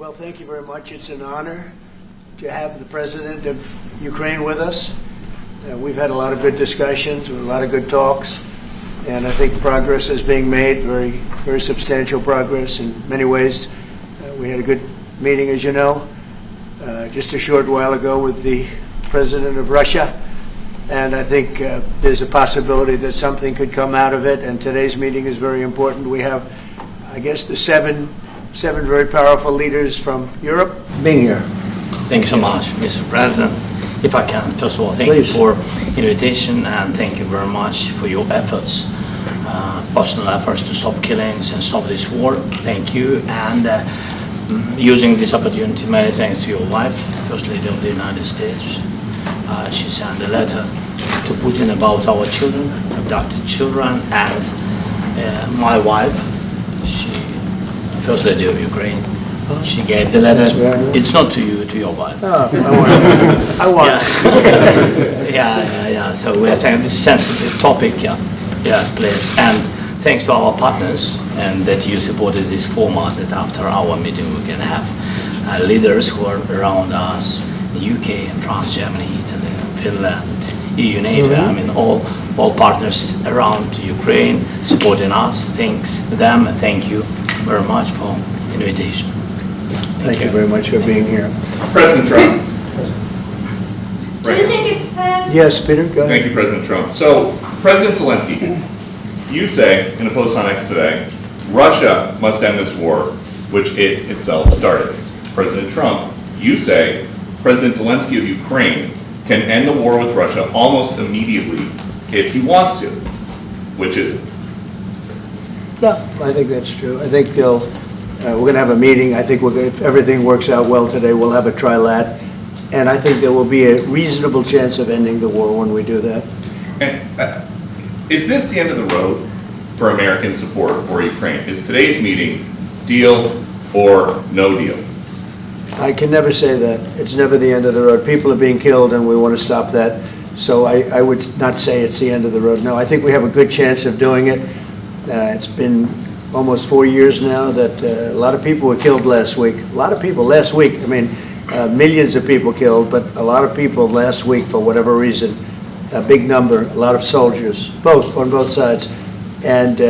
Well, thank you very much. It's an honor to have the President of Ukraine with us. We've had a lot of good discussions, a lot of good talks, and I think progress is being made, very substantial progress in many ways. We had a good meeting, as you know, just a short while ago with the President of Russia, and I think there's a possibility that something could come out of it, and today's meeting is very important. We have, I guess, the seven very powerful leaders from Europe being here. Thank you so much, Mr. President. If I can, first of all, thank Please. you for invitation and thank you very much for your efforts, personal efforts to stop killings and stop this war. Thank you. And using this opportunity, many thanks to your wife, First Lady of the United States. She sent a letter to Putin about our children, abducted children, and my wife, First Lady of Ukraine. She gave the letter. It's not to you, to your wife. Oh, I want it. Yeah. So we are saying this sensitive topic, yes, please. And thanks to our partners and that you supported this format that after our meeting we can have leaders who are around us, UK and France, Germany, Italy, Finland, EU, NATO, I mean all partners around Ukraine supporting us. Thanks them and thank you very much for invitation. Thank you very much for being here. President Trump. Do you think it's fair? Yes, Peter, go ahead. Thank you, President Trump. So, President Zelenskyy, you say in a post on X today, Russia must end this war, which it itself started. President Trump, you say President Zelenskyy of Ukraine can end the war with Russia almost immediately if he wants to, which is it? No, I think that's true. I think we're going to have a meeting. I think if everything works out well today, we'll have a trilat. And I think there will be a reasonable chance of ending the war when we do that. And is this the end of the road for American support for Ukraine? Is today's meeting deal or no deal? I can never say that. It's never the end of the road. People are being killed and we want to stop that. So I would not say it's the end of the road. No, I think we have a good chance of doing it. It's been almost 4 years now that a lot of people were killed last week. A lot of people last week. I mean, millions of people killed, but a lot of people last week for whatever reason. A big number, a lot of soldiers, on both sides. And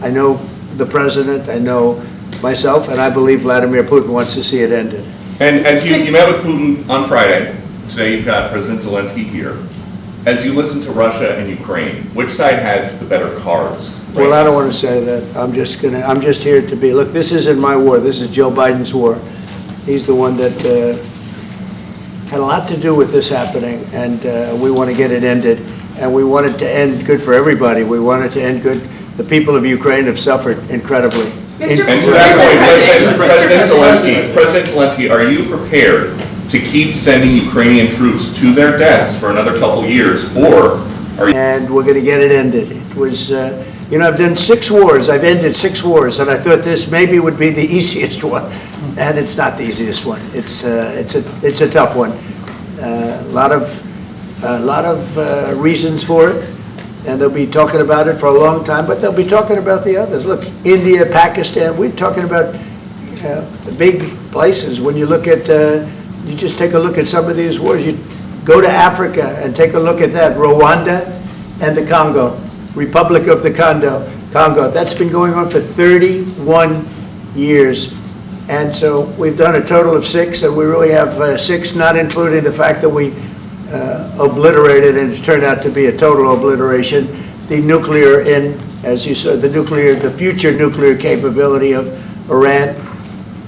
I know the president, I know myself, and I believe Vladimir Putin wants to see it ended. And as you met with Putin on Friday, today you've got President Zelenskyy here. As you listen to Russia and Ukraine, which side has the better cards? Right? Well, I don't want to say that. I'm just here to be, look, this isn't my war. This is Joe Biden's war. He's the one that had a lot to do with this happening, and we want to get it ended. And we want it to end good for everybody. We want it to end good. The people of Ukraine have suffered incredibly. President Zelenskyy, are you prepared to keep sending Ukrainian troops to their deaths for another couple years, or are you? And we're going to get it ended. It was, you know, I've done 6 wars. I've ended 6 wars, and I thought this maybe would be the easiest one, and it's not the easiest one. It's a tough one. A lot of reasons for it, and they'll be talking about it for a long time. But they'll be talking about the others. Look, India, Pakistan. We're talking about the big places. When you look at you just take a look at some of these wars. You go to Africa and take a look at that. Rwanda and the Congo, Republic of the Congo. That's been going on for 31 years. And so we've done a total of 6, and we really have 6, not including the fact that we obliterated, and it turned out to be a total obliteration, the nuclear, as you said, the future nuclear capability of Iran.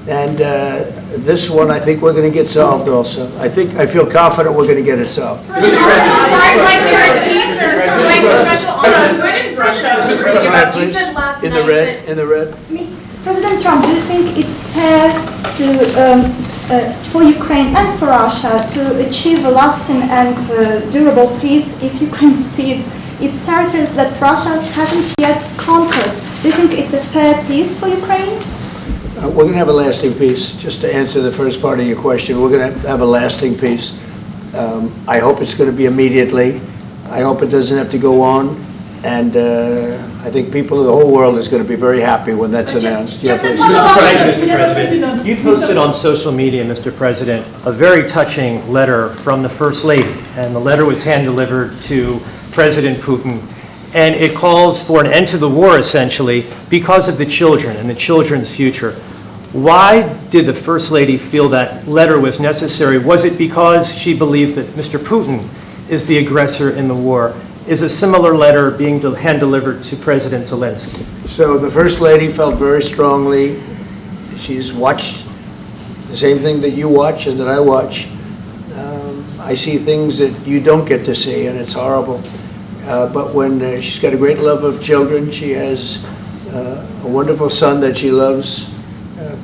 And this one, I think we're going to get solved also. I feel confident we're going to get it solved. Where did Russia? You said last in night the red. President Trump, do you think it's fair for Ukraine and for Russia to achieve a lasting and durable peace if Ukraine cedes its territories that Russia hasn't yet conquered? Do you think it's a fair peace for Ukraine? We're going to have a lasting peace. Just to answer the first part of your question, we're going to have a lasting peace. I hope it's going to be immediately. I hope it doesn't have to go on. And I think people of the whole world is going to be very happy when that's announced. Yeah, please. Mr. President, you posted on social media, Mr. President, a very touching letter from the First Lady, and the letter was hand-delivered to President Putin, and it calls for an end to the war, essentially, because of the children and the children's future. Why did the First Lady feel that letter was necessary? Was it because she believes that Mr. Putin is the aggressor in the war? Is a similar letter being hand-delivered to President Zelensky? So the First Lady felt very strongly. She's watched the same thing that you watch and that I watch. I see things that you don't get to see, and it's horrible. But when she's got a great love of children, she has a wonderful son that she loves,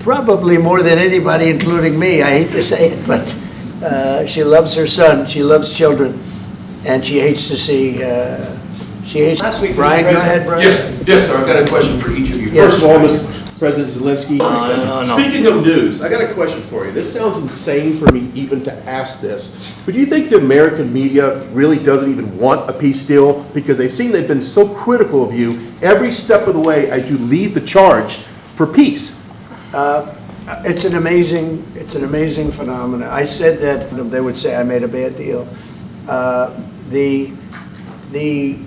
probably more than anybody, including me. I hate to say it, but she loves her son. She loves children. And she hates to see, she hates. Last week, Brian, Mr. go ahead, Brian. Yes, sir, I've got a question for each of you. Yes. First of all, Mr. President Zelensky, no. speaking of news, I got a question for you. This sounds insane for me even to ask this, but do you think the American media really doesn't even want a peace deal? Because they've seen they've been so critical of you every step of the way as you lead the charge for peace. It's an amazing phenomenon. I said that they would say I made a bad deal. The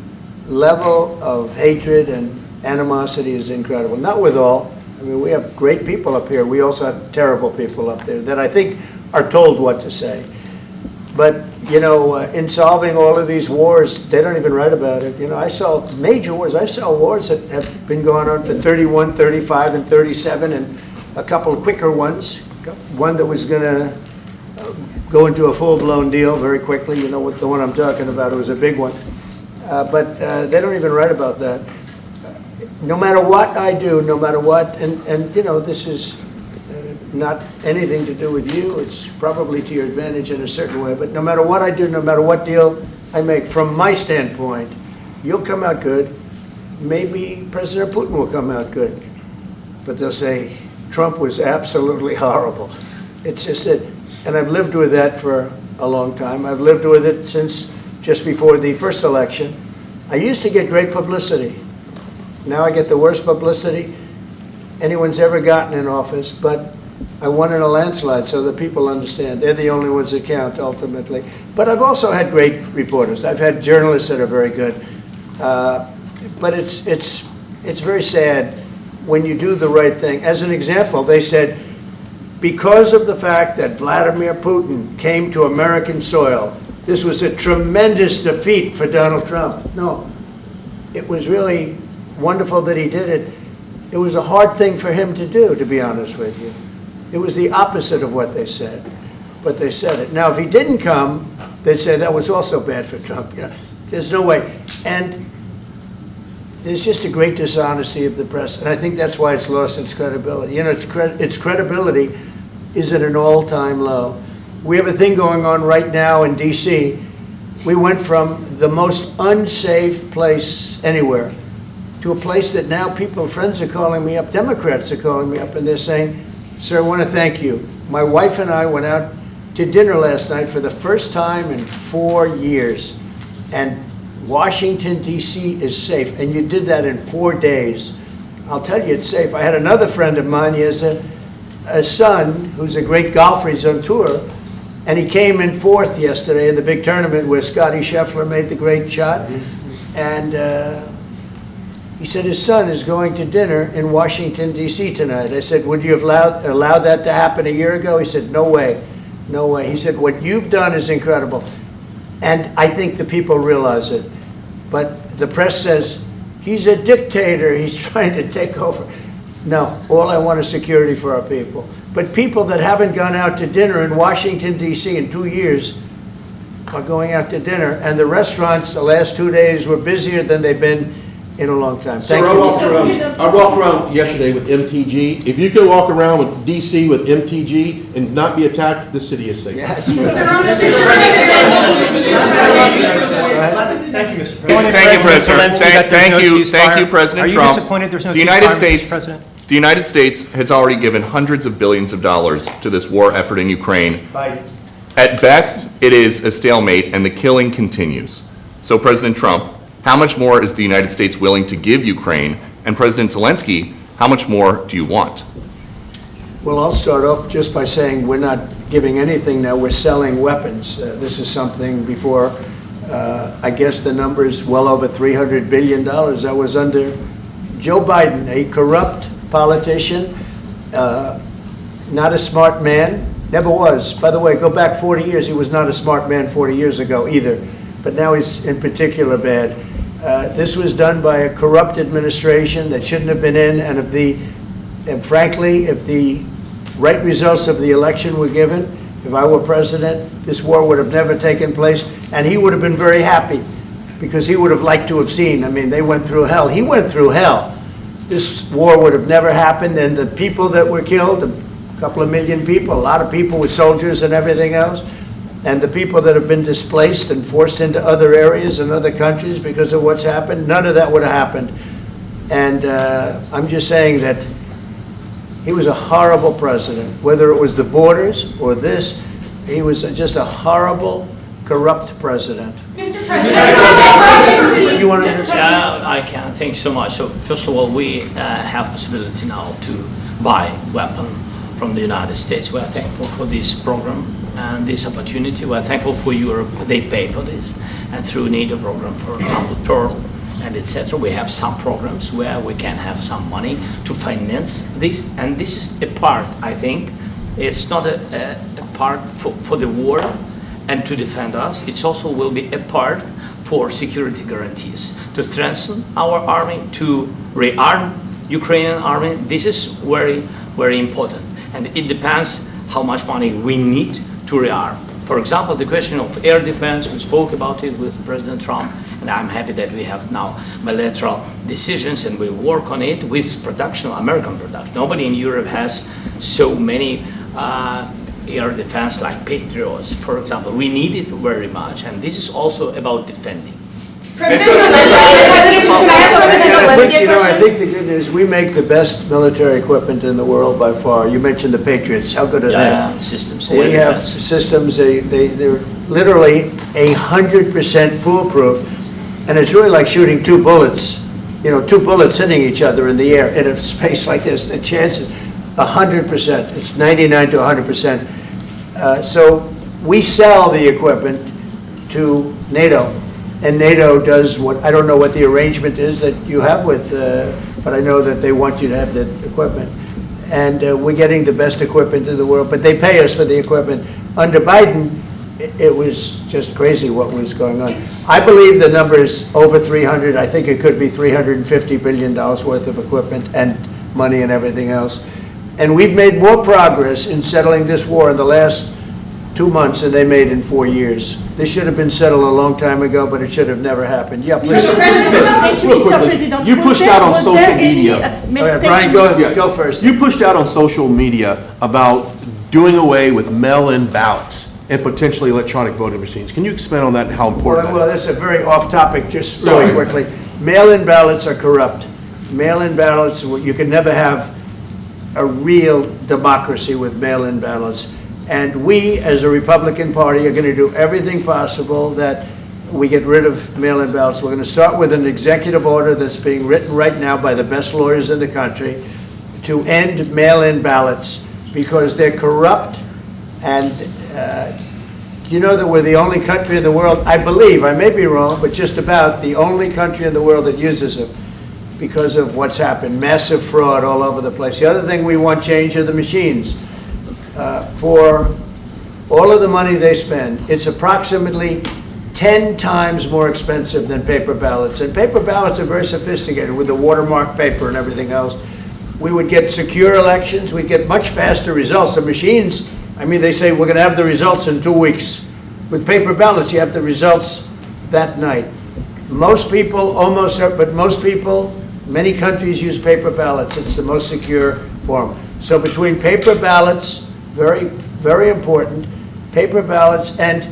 level of hatred and animosity is incredible. Not with all. I mean, we have great people up here. We also have terrible people up there that I think are told what to say. But, you know, in solving all of these wars, they don't even write about it. You know, I saw major wars. I saw wars that have been going on for 31, 35, and 37, and a couple of quicker ones. One that was going to go into a full-blown deal very quickly. You know what the one I'm talking about. It was a big one. But they don't even write about that. No matter what I do, no matter what, and you know, this is not anything to do with you. It's probably to your advantage in a certain way. But no matter what I do, no matter what deal I make, from my standpoint, you'll come out good. Maybe President Putin will come out good. But they'll say, Trump was absolutely horrible. It's just that, and I've lived with that for a long time. I've lived with it since just before the first election. I used to get great publicity. Now I get the worst publicity anyone's ever gotten in office, but I won in a landslide, so that people understand. They're the only ones that count, ultimately. But I've also had great reporters. I've had journalists that are very good. But it's very sad when you do the right thing. As an example, they said, because of the fact that Vladimir Putin came to American soil, this was a tremendous defeat for Donald Trump. No, it was really wonderful that he did it. It was a hard thing for him to do, to be honest with you. It was the opposite of what they said, but they said it. Now, if he didn't come, they'd say that was also bad for Trump. You know, there's no way. And there's just a great dishonesty of the press, and I think that's why it's lost its credibility. You know, its credibility is at an all-time low. We have a thing going on right now in D.C. We went from the most unsafe place anywhere to a place that now friends are calling me up, Democrats are calling me up, and they're saying, sir, I want to thank you. My wife and I went out to dinner last night for the first time in 4 years, and Washington, D.C. is safe, and you did that in 4 days. I'll tell you, it's safe. I had another friend of mine. He has a son who's a great golfer. He's on tour, and he came in fourth yesterday in the big tournament where Scotty Scheffler made the great shot. And he said his son is going to dinner in Washington, D.C. tonight. I said, would you have allowed that to happen a year ago? He said, no way, no way. He said, what you've done is incredible. And I think the people realize it. But the press says, he's a dictator, he's trying to take over. No, all I want is security for our people. But people that haven't gone out to dinner in Washington, D.C. in 2 years are going out to dinner. And the restaurants the last 2 days were busier than they've been in a long time. Sir, Thank I you. walked around yesterday with MTG. If you could walk around with DC with MTG and not be attacked, the city is safe. Yes. Thank you, Mr. President. Thank you, President. Thank you, Are President you Trump. disappointed there's no The ceasefire, United Mr. States, President? the United States has already given hundreds of billions of dollars to this war effort in Ukraine. At best, it is a stalemate, and the killing continues. So, President Trump, How much more is the United States willing to give Ukraine? And President Zelensky, how much more do you want? Well, I'll start off just by saying we're not giving anything now. We're selling weapons. This is something before, I guess the number is well over $300 billion. That was under Joe Biden, a corrupt politician, not a smart man, never was. By the way, go back 40 years, he was not a smart man 40 years ago either, but now he's in particular bad. This was done by a corrupt administration that shouldn't have been in, and frankly, if the right results of the election were given, if I were president, this war would have never taken place, and he would have been very happy, because he would have liked to have seen. I mean, they went through hell. He went through hell. This war would have never happened, and the people that were killed, a couple of million people, a lot of people with soldiers and everything else, and the people that have been displaced and forced into other areas and other countries because of what's happened, none of that would have happened. And I'm just saying that he was a horrible president, whether it was the borders or this. He was just a horrible, corrupt president. Mr. President. You want to? Yeah, I can. Thank you so much. So first of all, we have possibility now to buy weapon from the United States. We are thankful for this program and this opportunity. We are thankful for Europe. They pay for this, and through NATO program, for example, Pearl and etc. We have some programs where we can have some money to finance this, and this is a part. I think it's not a part for the war and to defend us. It also will be a part for security guarantees, to strengthen our army, to rearm Ukrainian army. This is very, very important. And it depends how much money we need to rearm. For example, the question of air defense, we spoke about it with President Trump, and I'm happy that we have now bilateral decisions and we work on it with production, American production. Nobody in Europe has so many air defense like Patriots, for example. We need it very much, and this is also about defending. I think the good news, we make the best military equipment in the world by far. You mentioned the Patriots. How good are they? Systems. We have systems, they're literally 100% foolproof. And it's really like shooting two bullets, two bullets hitting each other in the air in a space like this. The chance is 100%. It's 99 to 100%. So we sell the equipment to NATO. And NATO does what, I don't know what the arrangement is that you have with, but I know that they want you to have the equipment. And we're getting the best equipment in the world, but they pay us for the equipment. Under Biden, it was just crazy what was going on. I believe the number is over 300. I think it could be $350 billion worth of equipment and money and everything else. And we've made more progress in settling this war in the last 2 months than they made in 4 years. This should have been settled a long time ago, but it should have never happened. Yeah, please. Real quickly, you pushed out on social media. All right, Brian, go first. You pushed out on social media about doing away with mail-in ballots and potentially electronic voting machines. Can you expand on that and how important Well, that is? that's a very off-topic, just really quickly. Mail-in ballots are corrupt. Mail-in ballots, you can never have a real democracy with mail-in ballots. And we, as a Republican Party, are going to do everything possible that we get rid of mail-in ballots. We're going to start with an executive order that's being written right now by the best lawyers in the country to end mail-in ballots because they're corrupt. And you know that we're the only country in the world, I believe, I may be wrong, but just about the only country in the world that uses them because of what's happened. Massive fraud all over the place. The other thing we want change are the machines. For all of the money they spend, it's approximately 10 times more expensive than paper ballots. And paper ballots are very sophisticated with the watermark paper and everything else. We would get secure elections. We'd get much faster results. The machines, I mean, they say we're going to have the results in 2 weeks. With paper ballots, you have the results that night. Most people, but most people, many countries use paper ballots. It's the most secure form. So between paper ballots, very, very important, paper ballots, and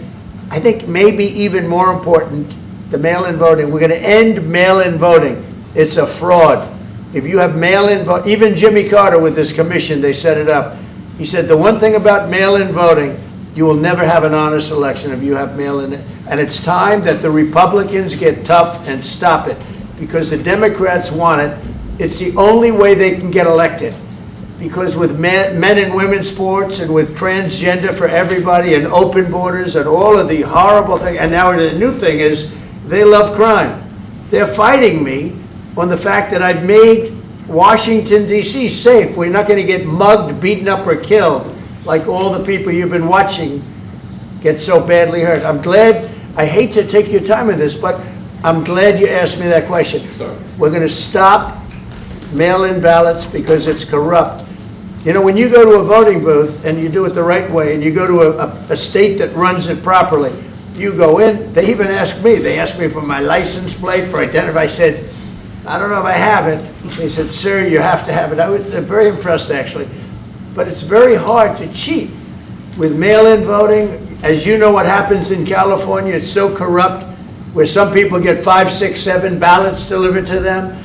I think maybe even more important, the mail-in voting. We're going to end mail-in voting. It's a fraud. If you have mail-in vote, even Jimmy Carter with this commission, they set it up. He said the one thing about mail-in voting, You will never have an honest election if you have mail-in. And it's time that the Republicans get tough and stop it, because the Democrats want it. It's the only way they can get elected. Because with men and women's sports and with transgender for everybody and open borders and all of the horrible things, and now the new thing is they love crime. They're fighting me on the fact that I've made Washington, D.C. safe. We're not going to get mugged, beaten up, or killed like all the people you've been watching get so badly hurt. I'm glad, I hate to take your time with this, but I'm glad you asked me that question. Sorry. We're going to stop mail-in ballots because it's corrupt. You know, when you go to a voting booth and you do it the right way and you go to a state that runs it properly, you go in, they even ask me, they asked me for my license plate, for identity. I said, I don't know if I have it. They said, sir, you have to have it. I was very impressed, actually. But it's very hard to cheat with mail-in voting. As you know what happens in California, it's so corrupt, where some people get 5, 6, 7 ballots delivered to them.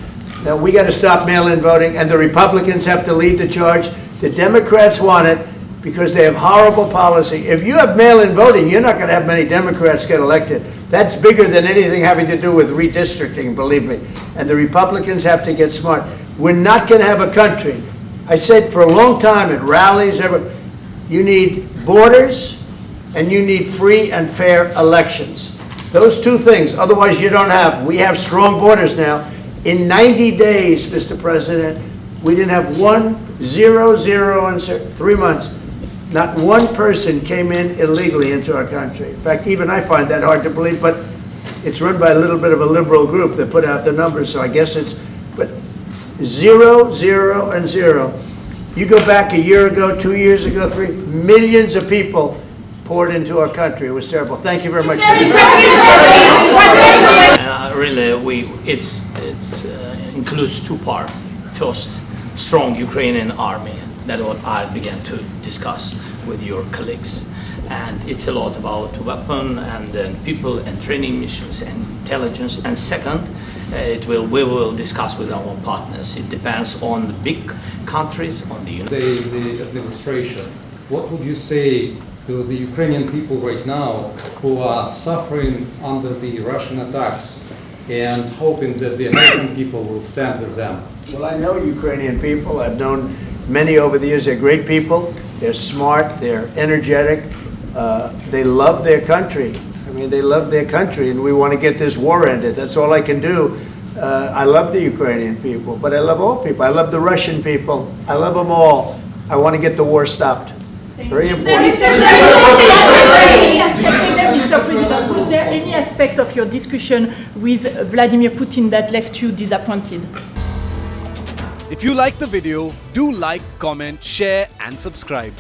Now, we got to stop mail-in voting, and the Republicans have to lead the charge. The Democrats want it because they have horrible policy. If you have mail-in voting, you're not going to have many Democrats get elected. That's bigger than anything having to do with redistricting, believe me. And the Republicans have to get smart. We're not going to have a country. I said for a long time at rallies, you need borders and you need free and fair elections. Those two things, otherwise you don't have. We have strong borders now. In 90 days, Mr. President, we didn't have 0 in 3 months. Not one person came in illegally into our country. In fact, even I find that hard to believe, but it's run by a little bit of a liberal group that put out the numbers, so I guess it's, but 0, 0, and 0. You go back a year ago, 2 years ago, 3 millions of people poured into our country. It was terrible. Thank you very much. Really, it includes two parts. First, strong Ukrainian army. That's what I began to discuss with your colleagues. And it's a lot about weapon and then people and training missions and intelligence. And second, we will discuss with our partners. It depends on the big countries, on the the administration. What would you say to the Ukrainian people right now who are suffering under the Russian attacks and hoping that the American people will stand with them? Well, I know Ukrainian people. I've known many over the years. They're great people. They're smart. They're energetic. They love their country. I mean, they love their country, and we want to get this war ended. That's all I can do. I love the Ukrainian people, but I love all people. I love the Russian people. I love them all. I want to get the war stopped. Very important. Mr. President, was there any aspect of your discussion with Vladimir Putin that left you disappointed? If you like the video, do like, comment, share and subscribe.